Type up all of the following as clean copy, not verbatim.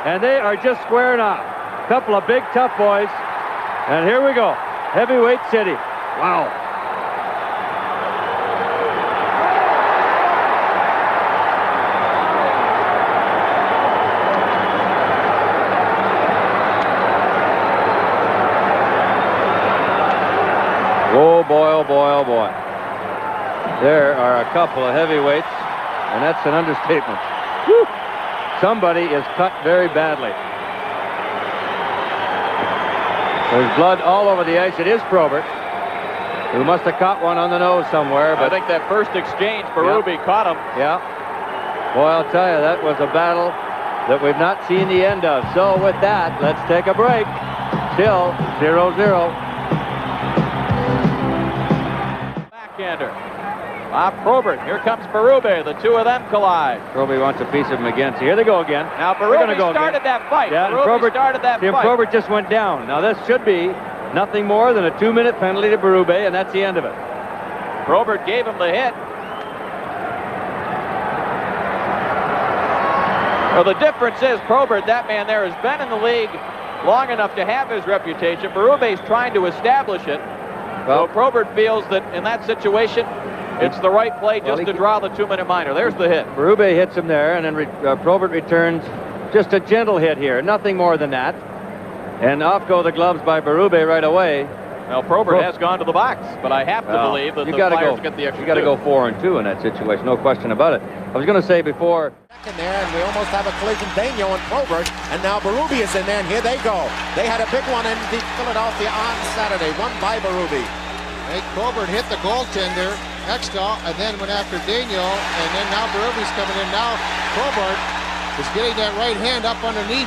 and they are just squaring off. A couple of big, tough boys. And here we go. Heavyweight City. Wow. Oh boy, oh boy, oh boy. There are a couple of heavyweights, and that's an understatement. Whew. Somebody is cut very badly. There's blood all over the ice. It is Probert, who must have caught one on the nose somewhere. But I think that first exchange, Berube caught him. Yeah. Boy, I'll tell you, that was a battle that we've not seen the end of. So with that, let's take a break. Still 0-0. Backhander. Probert. Here comes Berube. The two of them collide. Probert wants a piece of him again. So here they go again. Now Berube started that fight. Yeah, Berube started that fight. Probert just went down. Now this should be nothing more than a 2-minute penalty to Berube, and that's the end of it. Probert gave him the hit. Well, the difference is Probert, that man there, has been in the league long enough to have his reputation. Berube's trying to establish it. Well, so Probert feels that in that situation, it's the right play just to draw the 2-minute minor. There's the hit. Berube hits him there, and then Probert returns just a gentle hit here. Nothing more than that. And off go the gloves by Berube right away. Well, Probert has gone to the box, but I have to believe that the Flyers get the extra. You got to go 4 and 2 in that situation, no question about it. I was going to say before. In there, and we almost have a collision. Daigneault and Probert, and now Berube is in there, and here they go. They had a big one in Philadelphia on Saturday, won by Berube. Hey, Probert hit the goaltender, Hextall, and then went after Daigneault, and then now Berube's coming in. Now Probert is getting that right hand up underneath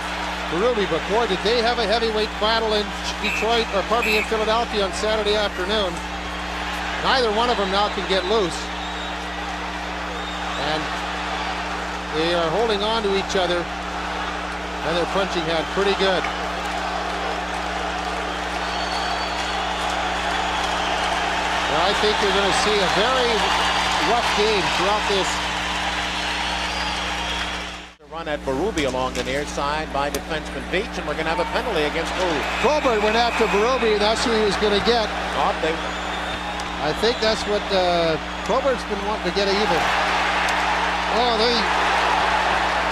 Berube, but boy, did they have a heavyweight battle in Detroit, or pardon me, in Philadelphia on Saturday afternoon. Neither one of them now can get loose. And they are holding on to each other, and their punching hand pretty good. Well, I think you're going to see a very rough game throughout this. Run at Berube along the near side by defenseman Beach, and we're going to have a penalty against Berube. Probert went after Berube, and that's who he was going to get. I think that's what Probert's been wanting to get even. Oh,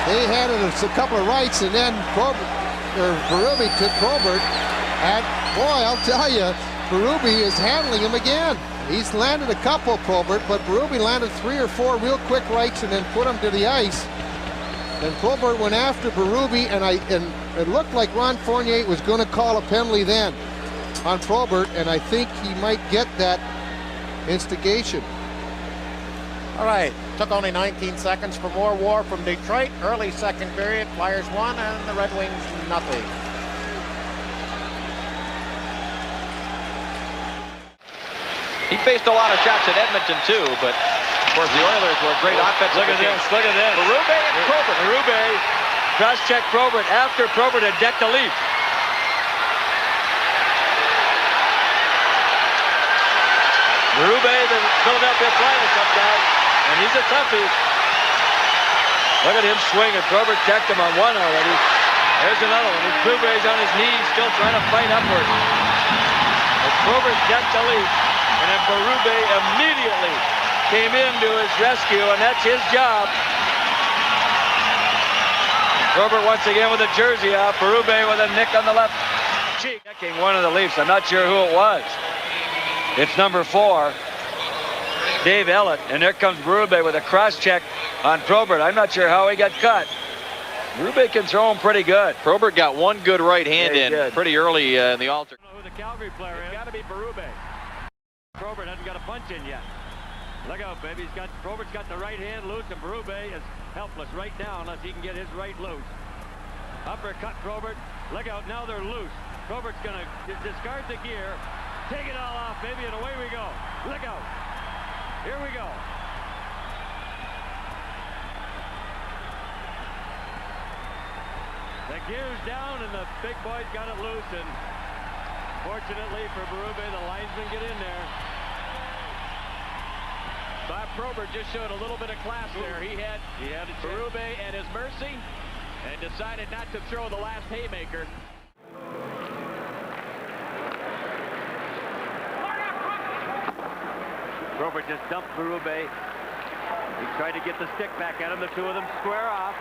they handed us a couple of rights, and then Berube took Probert, and boy, I'll tell you, Berube is handling him again. He's landed a couple, Probert, but Berube landed 3 or 4 real quick rights and then put him to the ice. And Probert went after Berube, and it looked like Ron Fournier was going to call a penalty then on Probert, and I think he might get that instigation. All right, took only 19 seconds for more war from Detroit. Early second period, Flyers 1 and the Red Wings nothing. He faced a lot of shots at Edmonton too, but of course the Oilers were a great offensive Look at team. this, look at this. Berube and Probert. Berube cross-check Probert after Probert had decked a leaf. Berube, the Philadelphia Flyers up guy, and he's a toughie. Look at him swing, and Probert decked him on one already. There's another one. Berube's on his knees, still trying to fight upward. But Probert decked the leaf, and then Berube immediately came in to his rescue, and that's his job. Probert once again with a jersey off. Berube with a nick on the left cheek. Checking one of the Leafs. I'm not sure who it was. It's number 4, Dave Ellett, and there comes Berube with a cross-check on Probert. I'm not sure how he got cut. Berube can throw him pretty good. Probert got one good right hand in pretty early in the altar. I don't know who the Calgary player is. It's got to be Berube. Probert hasn't got a punch in yet. Look out, baby. Probert's got the right hand loose, and Berube is helpless right now unless he can get his right loose. Uppercut Probert. Look out, now they're loose. Probert's going to discard the gear. Take it all off, baby, and away we go. Look out. Here we go. The gear's down, and the big boy's got it loose, and fortunately for Berube, the linesmen get in there. Bob Probert just showed a little bit of class there. He had Berube at his mercy, and decided not to throw the last haymaker. Probert just dumped Berube. He tried to get the stick back at him. The two of them square off.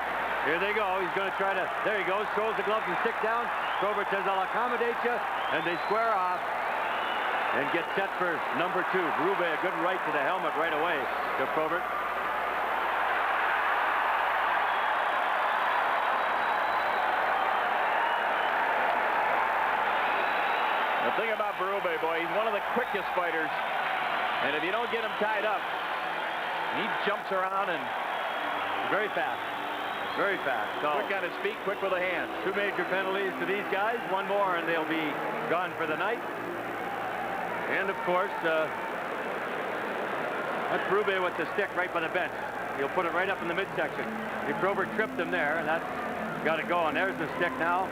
Here they go. He's going to try to, there he goes, throws the gloves and stick down. Probert says, I'll accommodate you. And they square off and get set for number 2. Berube, a good right to the helmet right away to Probert. The thing about Berube, boy, he's one of the quickest fighters. And if you don't get him tied up, he jumps around and Very fast. Very fast. So, quick on his feet, quick with the hands. 2 major penalties to these guys. 1 more and they'll be gone for the night. And of course, that's Berube with the stick right by the bench. He'll put it right up in the midsection. Probert tripped him there, and that's got to go. And there's the stick now.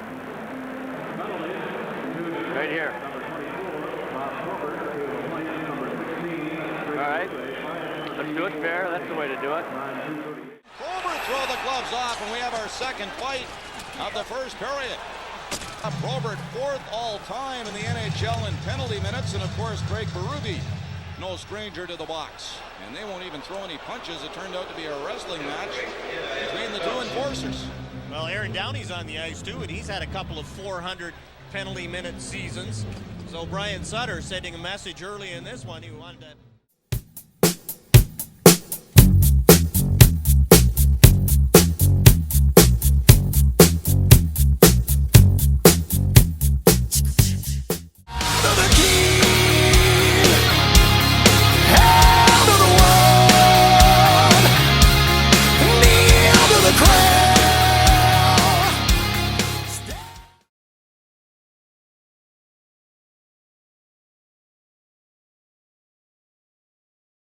Right here. All right. Let's do it fair. That's the way to do it. Probert throw the gloves off, and we have our second fight of the first period. Probert 4th all-time in the NHL in penalty minutes, and of course Craig Berube, no stranger to the box. And they won't even throw any punches. It turned out to be a wrestling match between the two enforcers. Well, Aaron Downey's on the ice too, and he's had a couple of 400 penalty minute seasons. So Brian Sutter sending a message early in this one. He wanted to